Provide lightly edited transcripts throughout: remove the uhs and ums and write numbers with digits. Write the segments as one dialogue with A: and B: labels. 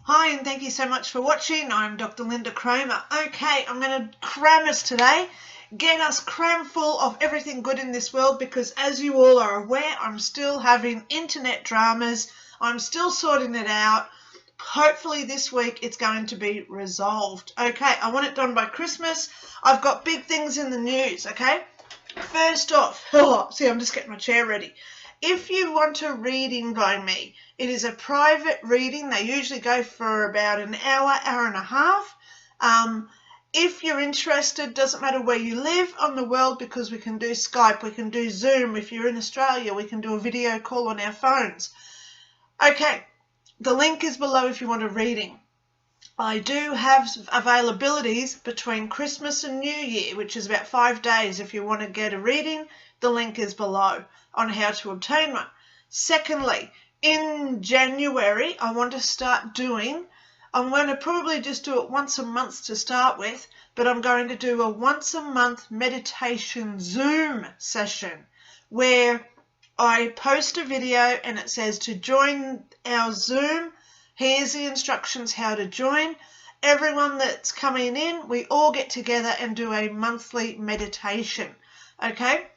A: Hi, and thank you so much for watching. I'm Dr. Lynda Cramer. Okay, I'm going to cram us today, get us cram full of everything good in this world, because as you all are aware, I'm still having internet dramas. I'm still sorting it out. Hopefully this week it's going to be resolved. Okay, I want it done by Christmas. I've got big things in the news, okay? First off, see, I'm just getting my chair ready. If you want a reading by me, it is a private reading. They usually go for about an hour, hour and a half. If you're interested, doesn't matter where you live on the world, because we can do Skype, we can do Zoom. If you're in Australia, we can do a video call on our phones. Okay, the link is below if you want a reading. I do have availabilities between Christmas and New Year, which is about 5 days. If you want to get a reading, the link is below on how to obtain one. Secondly, in January, I want to start doing, I'm going to probably just do it once a month to start with, but I'm going to do a once a month meditation Zoom session where I post a video and it says to join our Zoom. Here's the instructions how to join. Everyone that's coming in, we all get together and do a monthly meditation. Okay?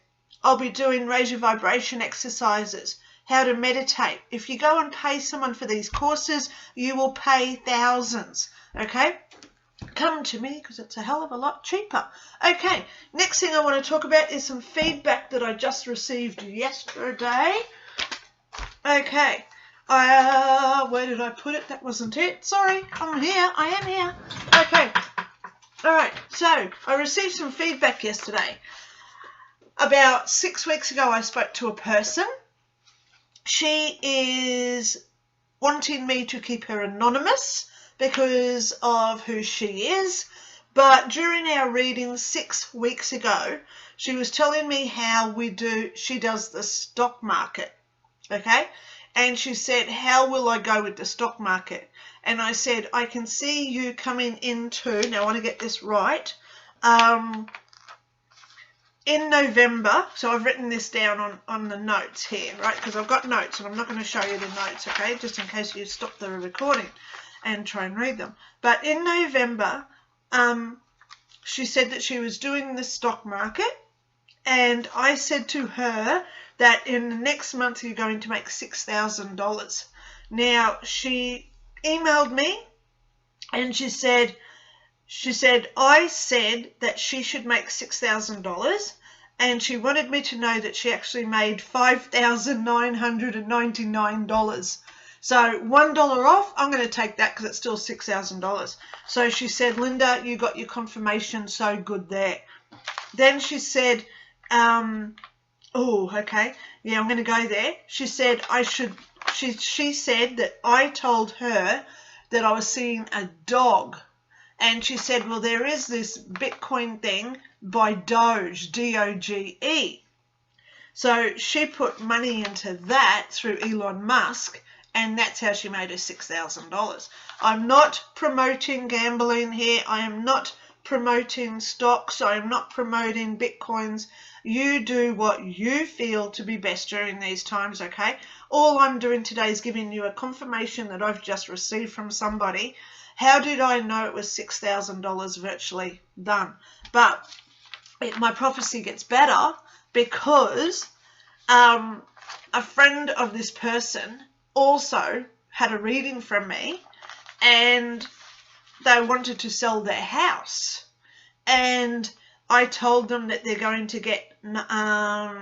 A: I'll be doing raise your vibration exercises, how to meditate. If you go and pay someone for these courses, you will pay thousands. Okay? Come to me because it's a hell of a lot cheaper. Okay, next thing I want to talk about is some feedback that I just received yesterday. Okay. Where did I put it? That wasn't it. Sorry, I'm here. I am here. Okay. All right. So I received some feedback yesterday. About 6 weeks ago, I spoke to a person. She is wanting me to keep her anonymous because of who she is. But during our reading 6 weeks ago, she was telling me how she does the stock market. Okay. And she said, how will I go with the stock market? And I said, I can see you coming into, now I want to get this right, in November. So I've written this down on the notes here, right? Because I've got notes and I'm not going to show you the notes, okay? Just in case you stop the recording and try and read them. But in November, she said that she was doing the stock market. And I said to her that in the next month you're going to make $6,000. Now, she emailed me and she said, I said that she should make $6,000, and she wanted me to know that she actually made $5,999. So $1 off, I'm going to take that because it's still $6,000. So she said, Lynda, you got your confirmation, so good there. Then she said, oh, okay, yeah, I'm going to go there. She said she said that I told her that I was seeing a dog. And she said, well, there is this Bitcoin thing by Doge, D-O-G-E. So she put money into that through Elon Musk, and that's how she made her $6,000. I'm not promoting gambling here. I am not promoting stocks. I am not promoting Bitcoins. You do what you feel to be best during these times, okay? All I'm doing today is giving you a confirmation that I've just received from somebody. How did I know it was $6,000 virtually done? But my prophecy gets better because a friend of this person also had a reading from me, and they wanted to sell their house. And I told them that they're going to get, let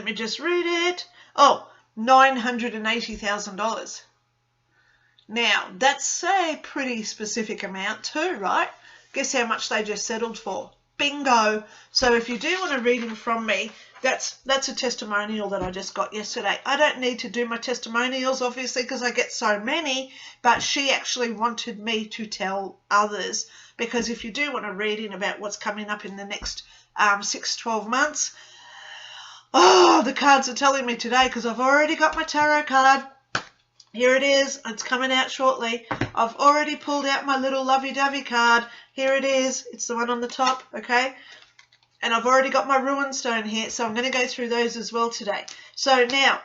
A: me just read it. Oh, $980,000. Now, that's a pretty specific amount too, right? Guess how much they just settled for? Bingo. So if you do want a reading from me, that's a testimonial that I just got yesterday. I don't need to do my testimonials, obviously, because I get so many, but she actually wanted me to tell others, because if you do want a reading about what's coming up in the next 6-12 months, oh, the cards are telling me today, because I've already got my tarot card. Here it is. It's coming out shortly. I've already pulled out my little lovey-dovey card. Here it is. It's the one on the top, okay? And I've already got my ruin stone here, so I'm going to go through those as well today. So now, a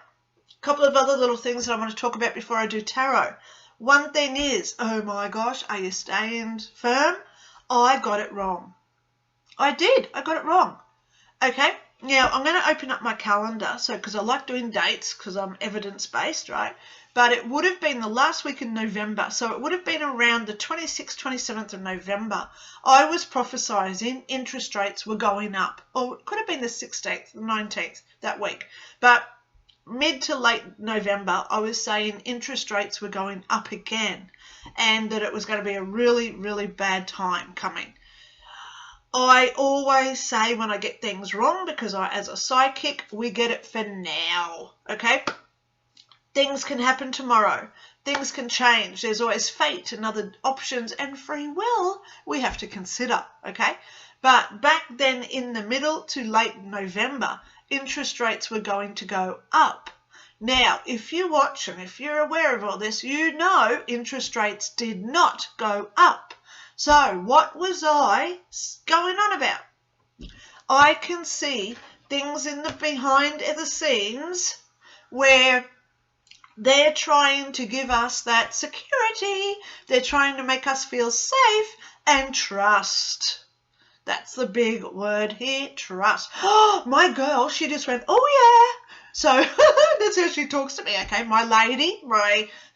A: couple of other little things that I want to talk about before I do tarot. One thing is, oh my gosh, are you staying firm? I got it wrong. I did. I got it wrong. Okay. Now, I'm going to open up my calendar, so because I like doing dates because I'm evidence-based, right? But it would have been the last week in November, so it would have been around the 26th, 27th of November. I was prophesying interest rates were going up, or it could have been the 16th, the 19th, that week. But mid to late November, I was saying interest rates were going up again and that it was going to be a really, really bad time coming. I always say when I get things wrong, because as a psychic, we get it for now, okay? Things can happen tomorrow. Things can change. There's always fate and other options and free will we have to consider, okay? But back then in the middle to late November, interest rates were going to go up. Now, if you watch and if you're aware of all this, you know interest rates did not go up. So what was I going on about? I can see things in the behind the scenes where they're trying to give us that security. They're trying to make us feel safe and trust. That's the big word here, trust. Oh, my girl, she just went, oh, yeah. So that's how she talks to me, okay? My lady,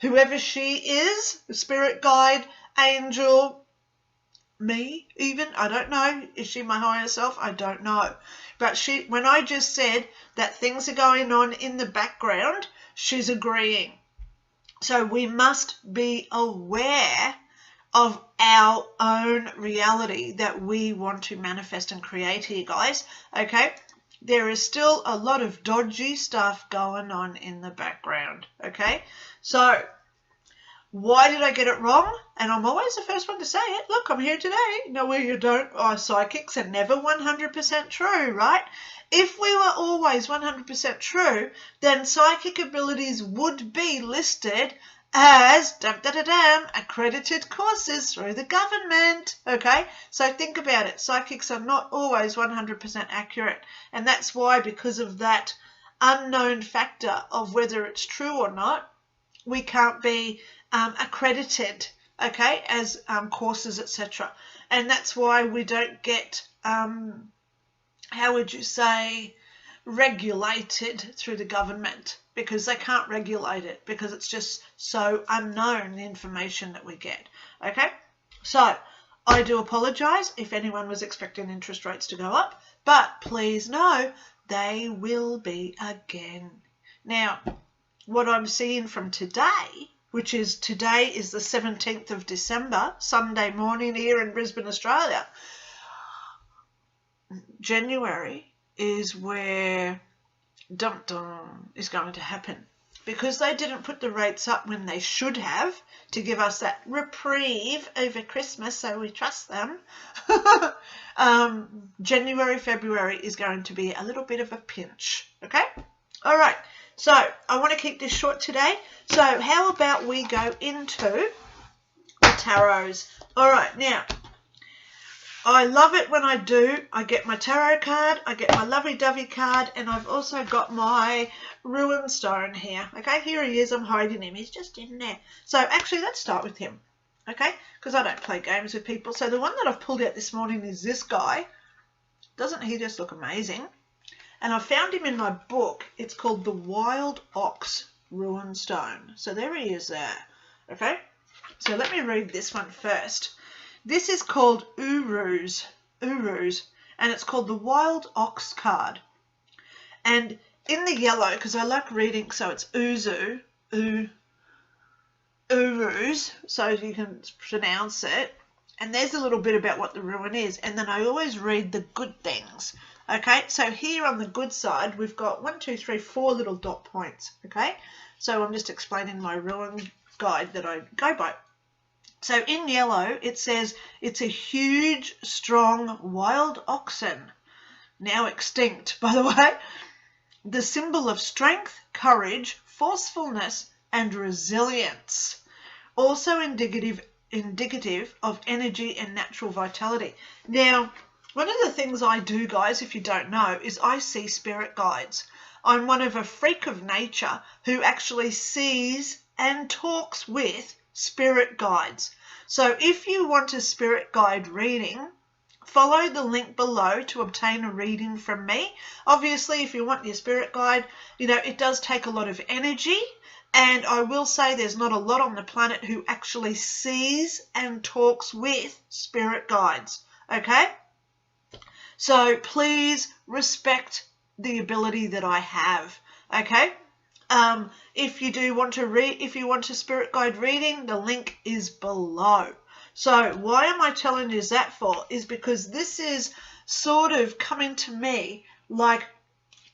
A: whoever she is, spirit guide, angel, me even, I don't know. Is she my higher self? I don't know. But when I just said that things are going on in the background, she's agreeing. So we must be aware of our own reality that we want to manifest and create here, guys. Okay? There is still a lot of dodgy stuff going on in the background. Okay? So why did I get it wrong? And I'm always the first one to say it. Look, I'm here today. No, well, you don't. Oh, psychics are never 100% true, right? If we were always 100% true, then psychic abilities would be listed as accredited courses through the government. Okay, so think about it. Psychics are not always 100% accurate, and that's why, because of that unknown factor of whether it's true or not, we can't be accredited, okay, as courses, etc. And that's why we don't get how would you say, regulated through the government, because they can't regulate it, because it's just so unknown, the information that we get. Okay, so I do apologize if anyone was expecting interest rates to go up, but please know they will be again. Now, what I'm seeing from today, which is today is the 17th of December, Sunday morning here in Brisbane, Australia, January is where dum-dum is going to happen, because they didn't put the rates up when they should have to give us that reprieve over Christmas, so we trust them. January, February is going to be a little bit of a pinch, okay? All right, so I want to keep this short today, so how about we go into the tarots? All right, now, I love it when I do. I get my tarot card, I get my lovey-dovey card, and I've also got my ruin stone here. Okay, here he is. I'm hiding him. He's just in there. So actually, let's start with him, okay, because I don't play games with people. So the one that I've pulled out this morning is this guy. Doesn't he just look amazing? And I found him in my book. It's called the Wild Ox Ruin Stone. So there he is there, okay? So let me read this one first. This is called Uruz, and it's called the Wild Ox card. And in the yellow, because I like reading, so it's Uzu, Uruz, so you can pronounce it. And there's a little bit about what the ruin is, and then I always read the good things. Okay, so here on the good side, we've got 1, 2, 3, 4 little dot points. Okay, so I'm just explaining my ruin guide that I go by. So in yellow, it says it's a huge, strong wild oxen, now extinct, by the way. The symbol of strength, courage, forcefulness, and resilience. Also indicative of energy and natural vitality. Now, one of the things I do, guys, if you don't know, is I see spirit guides. I'm one of a freak of nature who actually sees and talks with spirit guides. So if you want a spirit guide reading, follow the link below to obtain a reading from me. Obviously, if you want your spirit guide, it does take a lot of energy. And I will say there's not a lot on the planet who actually sees and talks with spirit guides. Okay? So please respect the ability that I have. Okay? If you do want to if you want a spirit guide reading, the link is below. So why am I telling you that for? Is because this is sort of coming to me like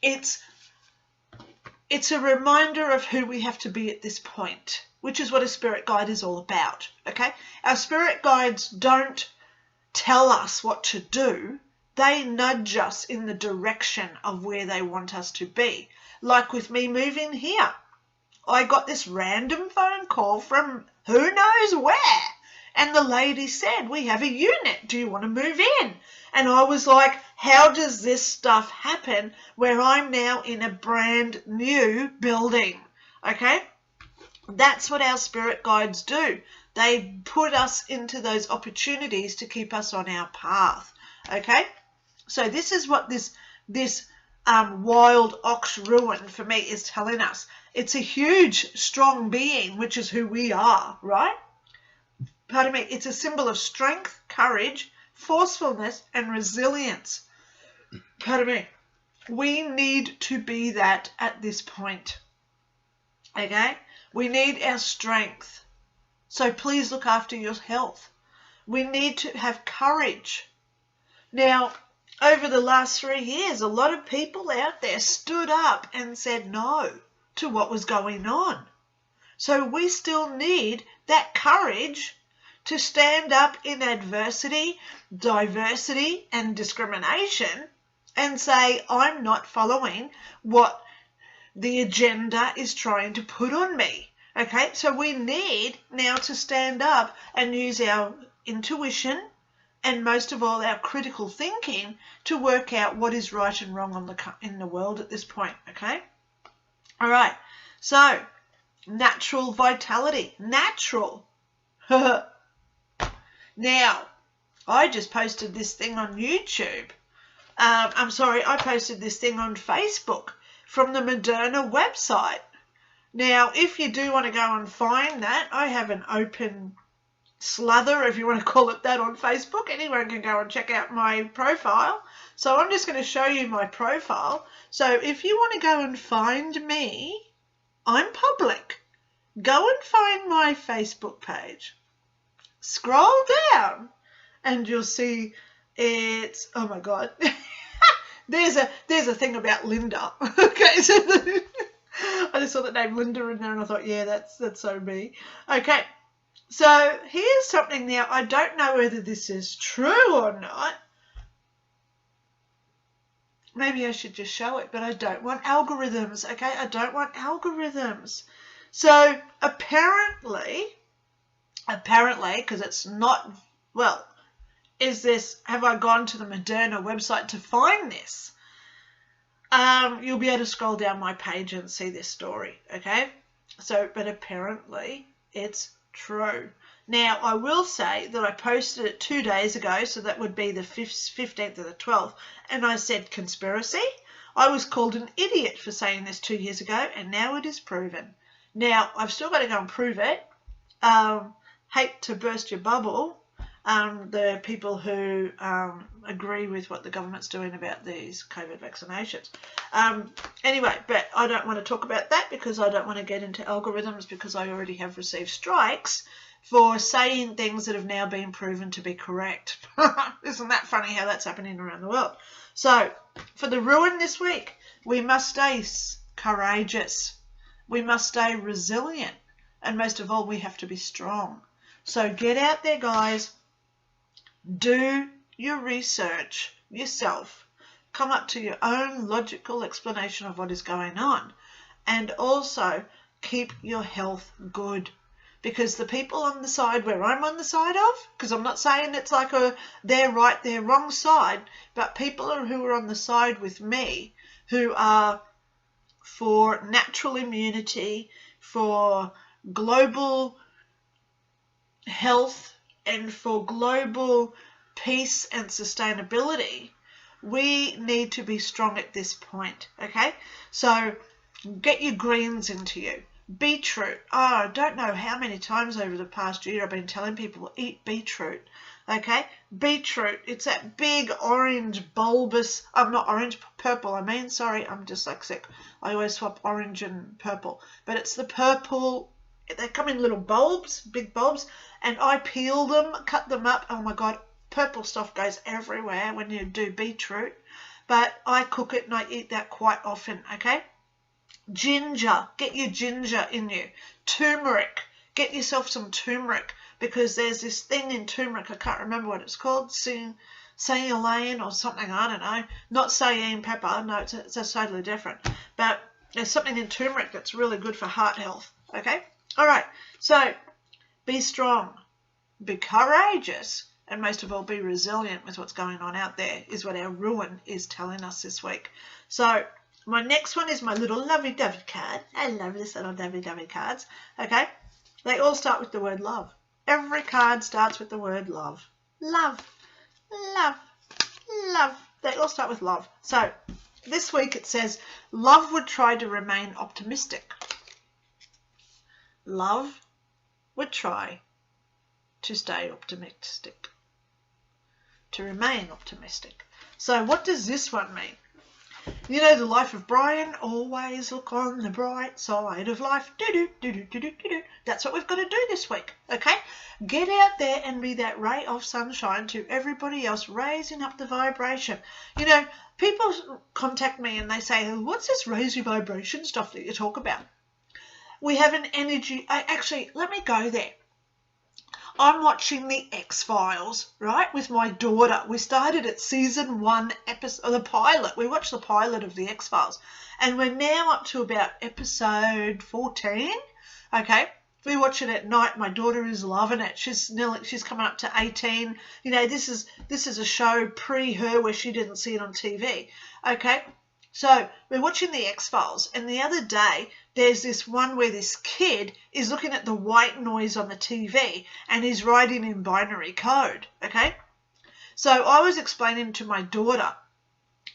A: it's a reminder of who we have to be at this point, which is what a spirit guide is all about. Okay? Our spirit guides don't tell us what to do. They nudge us in the direction of where they want us to be. Like with me moving here. I got this random phone call from who knows where. And the lady said, we have a unit. Do you want to move in? And I was like, how does this stuff happen where I'm now in a brand new building? Okay? That's what our spirit guides do. They put us into those opportunities to keep us on our path. Okay? So this is what this wild ox ruin for me is telling us. It's a huge, strong being, which is who we are, right? Pardon me. It's a symbol of strength, courage, forcefulness, and resilience. Pardon me. We need to be that at this point. Okay? We need our strength. So please look after your health. We need to have courage. Now, over the last 3 years, a lot of people out there stood up and said no to what was going on. So we still need that courage to stand up in adversity, diversity, and discrimination and say, I'm not following what the agenda is trying to put on me. Okay, so we need now to stand up and use our intuition and most of all our critical thinking to work out what is right and wrong in the world at this point. Okay, all right, so natural vitality, natural. Now, I just posted this thing on YouTube. I posted this thing on Facebook from the Moderna website. Now, if you do want to go and find that, I have an open slather, if you want to call it that, on Facebook. Anyone can go and check out my profile. So I'm just going to show you my profile. So if you want to go and find me, I'm public. Go and find my Facebook page. Scroll down and you'll see it's, oh my God, there's a thing about Lynda. Okay, so I just saw the name Lynda in there and I thought, yeah, that's so me. Okay, so here's something now. I don't know whether this is true or not. Maybe I should just show it, but I don't want algorithms, okay? I don't want algorithms. So apparently, because it's not, well, have I gone to the Moderna website to find this? You'll be able to scroll down my page and see this story, okay? So, but apparently it's true. Now, I will say that I posted it 2 days ago, so that would be the 15th or the 12th, and I said conspiracy. I was called an idiot for saying this 2 years ago, and now it is proven. Now, I've still got to go and prove it. Hate to burst your bubble, the people who agree with what the government's doing about these COVID vaccinations. Anyway, but I don't want to talk about that because I don't want to get into algorithms, because I already have received strikes for saying things that have now been proven to be correct. Isn't that funny how that's happening around the world? So, for the ruin this week, we must stay courageous. We must stay resilient. And most of all, we have to be strong. So get out there, guys. Do your research yourself. Come up to your own logical explanation of what is going on. And also keep your health good. Because the people on the side where I'm on the side of, because I'm not saying it's like they're right, they're wrong side, but people who are on the side with me, who are for natural immunity, for global health and for global peace and sustainability, we need to be strong at this point, okay? So get your greens into you. Beetroot. Oh, I don't know how many times over the past year I've been telling people, eat beetroot, okay? Beetroot, it's that big orange bulbous, not orange, purple, sorry, I'm dyslexic. I always swap orange and purple. But it's the purple, they come in little bulbs, big bulbs, and I peel them, cut them up. Oh my God, purple stuff goes everywhere when you do beetroot. But I cook it and I eat that quite often, okay? Ginger, get your ginger in you. Turmeric, get yourself some turmeric, because there's this thing in turmeric, I can't remember what it's called, cayenne or something, I don't know. Not cayenne pepper, no, it's totally different. But there's something in turmeric that's really good for heart health, okay? All right, so be strong, be courageous, and most of all, be resilient with what's going on out there, is what our ruin is telling us this week. So my next one is my little lovey-dovey card. I love this little lovey-dovey cards, okay? They all start with the word love. Every card starts with the word love. Love, love, love. They all start with love. So this week it says, love would try to remain optimistic. Love would try to stay optimistic, to remain optimistic. So what does this one mean? You know the life of Brian, always look on the bright side of life. Do-do-do-do-do-do-do. That's what we've got to do this week, okay? Get out there and be that ray of sunshine to everybody else, raising up the vibration. You know, people contact me and they say, what's this raising vibration stuff that you talk about? We have an energy. Actually, let me go there. I'm watching the X-Files, right, with my daughter. We started at season 1 episode, the pilot. We watched the pilot of the X-Files, and we're now up to about episode 14. Okay, we watch it at night. My daughter is loving it. She's coming up to 18. You know, this is a show pre her where she didn't see it on TV. Okay. So we're watching the X-Files, and the other day there's this one where this kid is looking at the white noise on the TV and he's writing in binary code, okay? So I was explaining to my daughter,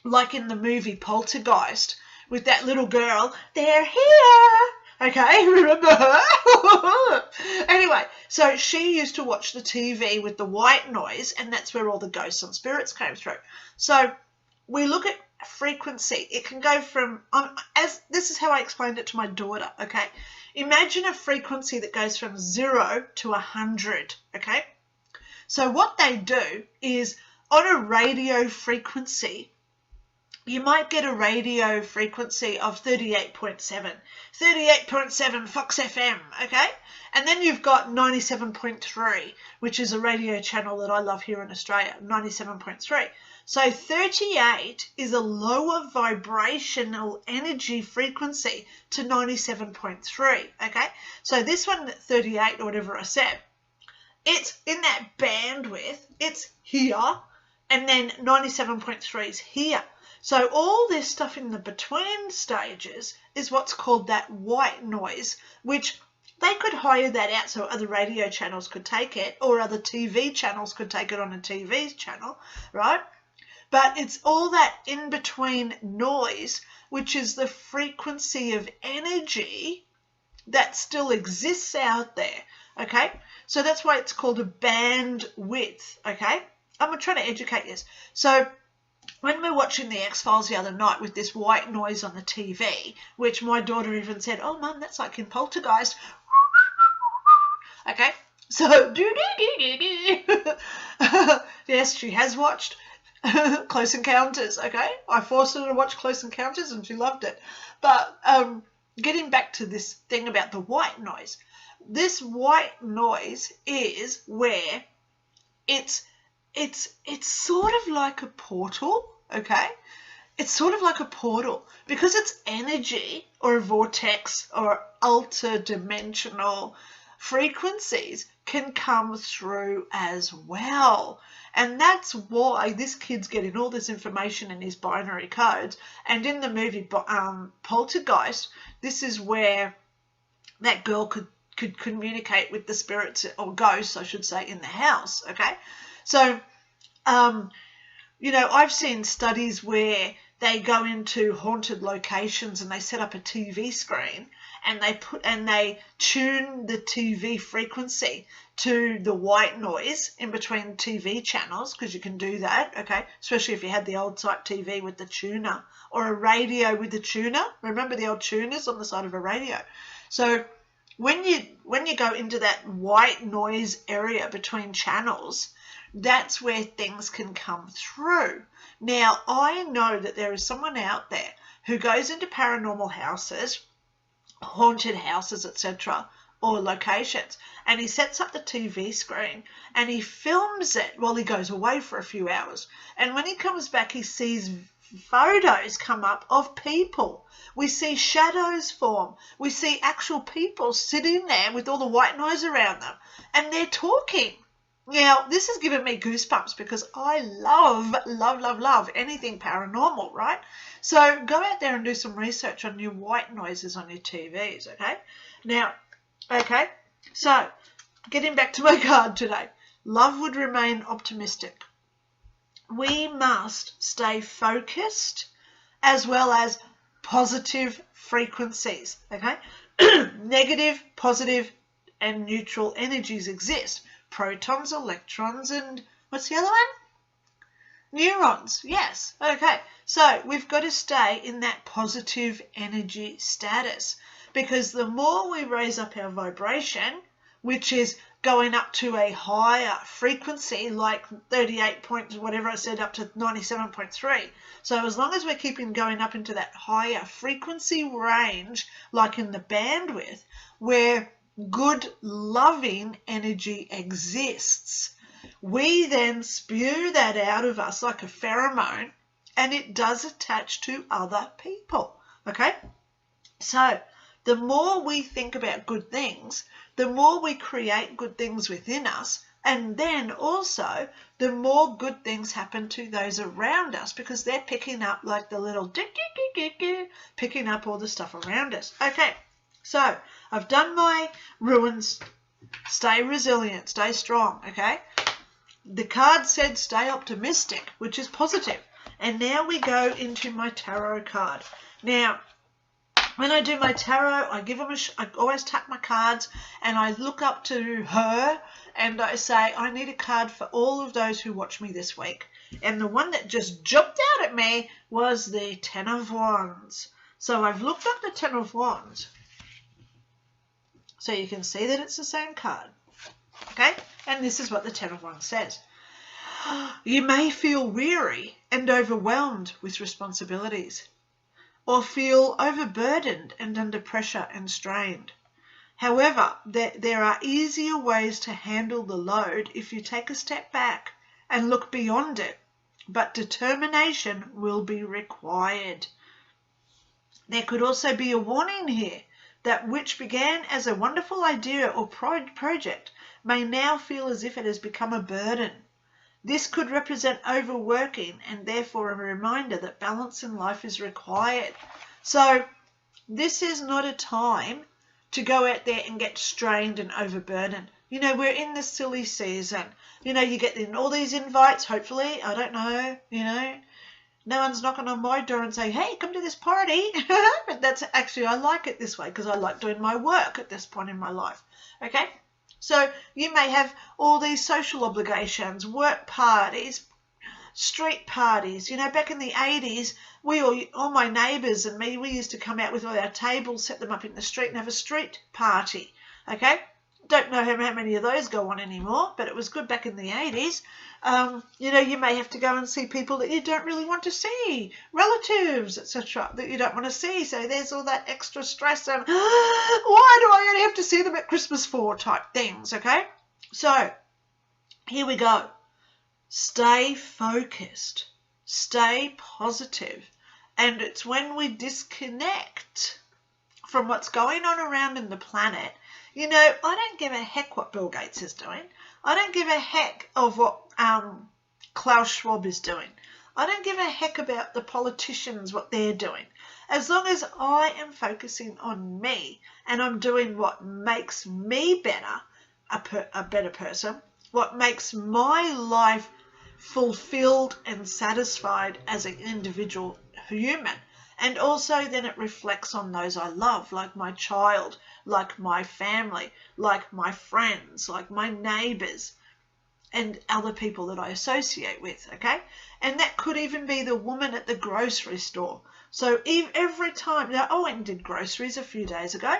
A: like in the movie Poltergeist, with that little girl, they're here, okay? Remember her? Anyway, so she used to watch the TV with the white noise, and that's where all the ghosts and spirits came through. So we look at frequency. It can go from, as this is how I explained it to my daughter, okay? Imagine a frequency that goes from 0 to 100, okay? So what they do is, on a radio frequency, you might get a radio frequency of 38.7 Fox FM, okay? And then you've got 97.3, which is a radio channel that I love here in Australia, 97.3. So 38 is a lower vibrational energy frequency to 97.3, okay? So this one, 38 or whatever I said, it's in that bandwidth, it's here, and then 97.3 is here. So all this stuff in the between stages is what's called that white noise, which they could hire that out so other radio channels could take it, or other TV channels could take it on a TV channel, right? But it's all that in-between noise, which is the frequency of energy that still exists out there, okay? So that's why it's called a bandwidth, okay? I'm trying to educate you. So when we're watching the X-Files the other night with this white noise on the TV, which my daughter even said, oh, Mum, that's like in Poltergeist. Okay, so yes, she has watched Close Encounters, okay? I forced her to watch Close Encounters and she loved it. But getting back to this thing about the white noise, this white noise is where it's sort of like a portal, okay? It's sort of like a portal because it's energy or a vortex or ultra-dimensional frequencies can come through as well. And that's why this kid's getting all this information in his binary codes. And in the movie Poltergeist, this is where that girl could communicate with the spirits or ghosts, I should say, in the house. Okay, so you know, I've seen studies where they go into haunted locations and they set up a TV screen and they tune the TV frequency to the white noise in between TV channels, because you can do that, okay, especially if you had the old type TV with the tuner, or a radio with the tuner. Remember the old tuners on the side of a radio? So when you go into that white noise area between channels, that's where things can come through. Now, I know that there is someone out there who goes into paranormal houses, haunted houses, etc., or locations, and he sets up the TV screen and he films it while he goes away for a few hours. And when he comes back, he sees photos come up of people. We see shadows form. We see actual people sitting there with all the white noise around them, and they're talking. Now, this has given me goosebumps because I love anything paranormal, right? So go out there and do some research on your white noises on your TVs, okay? Now, okay, so getting back to my card today, love would remain optimistic. We must stay focused as well as positive frequencies, okay? Negative, positive, and neutral energies exist. Protons, electrons, and what's the other one? Neurons. Yes. Okay. So we've got to stay in that positive energy status, because the more we raise up our vibration, which is going up to a higher frequency, like 38 points, whatever I said, up to 97.3. So as long as we're keeping going up into that higher frequency range, like in the bandwidth, where good loving energy exists, we then spew that out of us like a pheromone, and it does attach to other people. Okay, so the more we think about good things, the more we create good things within us, and then also the more good things happen to those around us, because they're picking up like the little picking up all the stuff around us. Okay, so I've done my ruins. Stay resilient, stay strong, okay? The card said stay optimistic, which is positive. And now we go into my tarot card. Now, when I do my tarot, I give them I always tap my cards and I look up to her and I say, I need a card for all of those who watch me this week. And the one that just jumped out at me was the Ten of Wands. So I've looked up the Ten of Wands, so you can see that it's the same card. Okay? And this is what the Ten of Wands says. You may feel weary and overwhelmed with responsibilities, or feel overburdened and under pressure and strained. However, there are easier ways to handle the load if you take a step back and look beyond it, but determination will be required. There could also be a warning here that which began as a wonderful idea or project may now feel as if it has become a burden. This could represent overworking and therefore a reminder that balance in life is required. So this is not a time to go out there and get strained and overburdened. You know, we're in the silly season. You know, you get in all these invites, hopefully. I don't know, you know. No one's knocking on my door and saying, hey, come to this party. But that's actually, I like it this way because I like doing my work at this point in my life. Okay? So you may have all these social obligations, work parties, street parties. You know, back in the 80s, all my neighbours and me, we used to come out with all our tables, set them up in the street and have a street party. Okay? Don't know how many of those go on anymore, but it was good back in the 80s. You know, you may have to go and see people that you don't really want to see, relatives, etc., that you don't want to see. So there's all that extra stress and why do I only have to see them at Christmas for type things, okay? So here we go. Stay focused, stay positive, and it's when we disconnect from what's going on around in the planet. You know, I don't give a heck what Bill Gates is doing. I don't give a heck of what Klaus Schwab is doing. I don't give a heck about the politicians, what they're doing. As long as I am focusing on me and I'm doing what makes me better, a better person, what makes my life fulfilled and satisfied as an individual human. And also then it reflects on those I love, like my child, like my family, like my friends, like my neighbours, and other people that I associate with, okay? And that could even be the woman at the grocery store. So every time, now I went and did groceries a few days ago,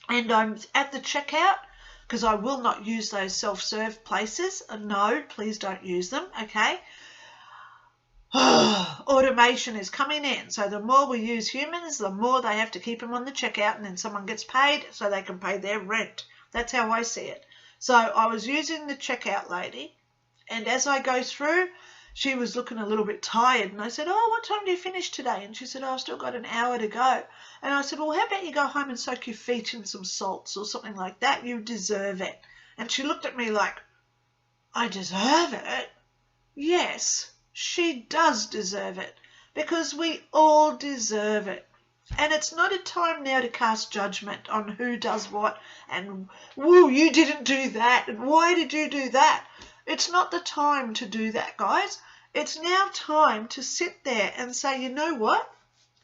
A: and I'm at the checkout, because I will not use those self-serve places. No, please don't use them, okay? Automation is coming in. So the more we use humans, the more they have to keep them on the checkout, and then someone gets paid so they can pay their rent. That's how I see it. So I was using the checkout lady, and as I go through, she was looking a little bit tired, and I said, oh, what time do you finish today? And she said, oh, I've still got an hour to go. And I said, well, how about you go home and soak your feet in some salts or something like that? You deserve it. And she looked at me like, I deserve it? Yes, she does deserve it, because we all deserve it. And it's not a time now to cast judgment on who does what and, woo, you didn't do that, and why did you do that? It's not the time to do that, guys. It's now time to sit there and say, you know what?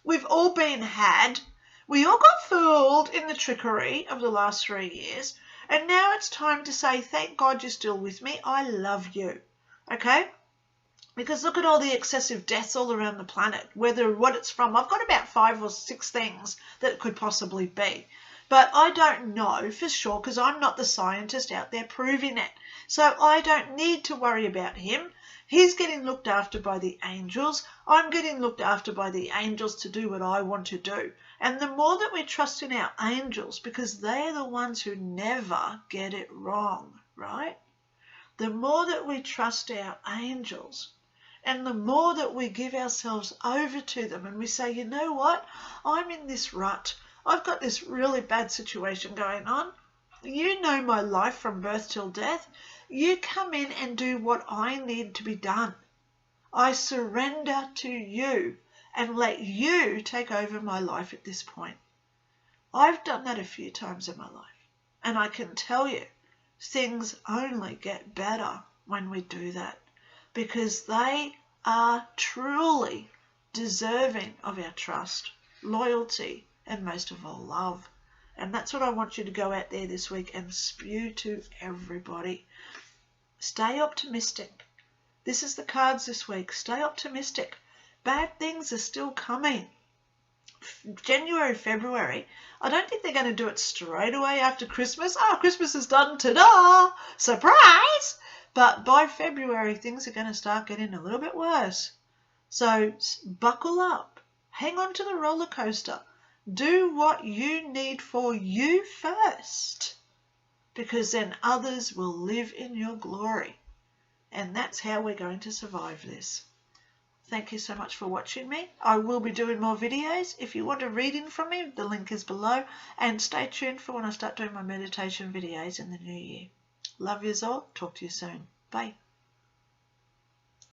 A: We've all been had. We all got fooled in the trickery of the last 3 years. And now it's time to say, thank God you're still with me. I love you. Okay? Because look at all the excessive deaths all around the planet, whether what it's from. I've got about 5 or 6 things that it could possibly be. But I don't know for sure, because I'm not the scientist out there proving it. So I don't need to worry about him. He's getting looked after by the angels. I'm getting looked after by the angels to do what I want to do. And the more that we trust in our angels, because they're the ones who never get it wrong, right? The more that we trust our angels, and the more that we give ourselves over to them and we say, you know what, I'm in this rut. I've got this really bad situation going on. You know my life from birth till death. You come in and do what I need to be done. I surrender to you and let you take over my life at this point. I've done that a few times in my life, and I can tell you things only get better when we do that, because they are truly deserving of our trust, loyalty, and most of all, love. And that's what I want you to go out there this week and spew to everybody. Stay optimistic. This is the cards this week. Stay optimistic. Bad things are still coming. January, February, I don't think they're going to do it straight away after Christmas. Oh, Christmas is done. Ta-da! Surprise! But by February, things are going to start getting a little bit worse. So buckle up. Hang on to the roller coaster. Do what you need for you first, because then others will live in your glory. And that's how we're going to survive this. Thank you so much for watching me. I will be doing more videos. If you want a reading from me, the link is below. And stay tuned for when I start doing my meditation videos in the new year. Love yous all. Talk to you soon. Bye.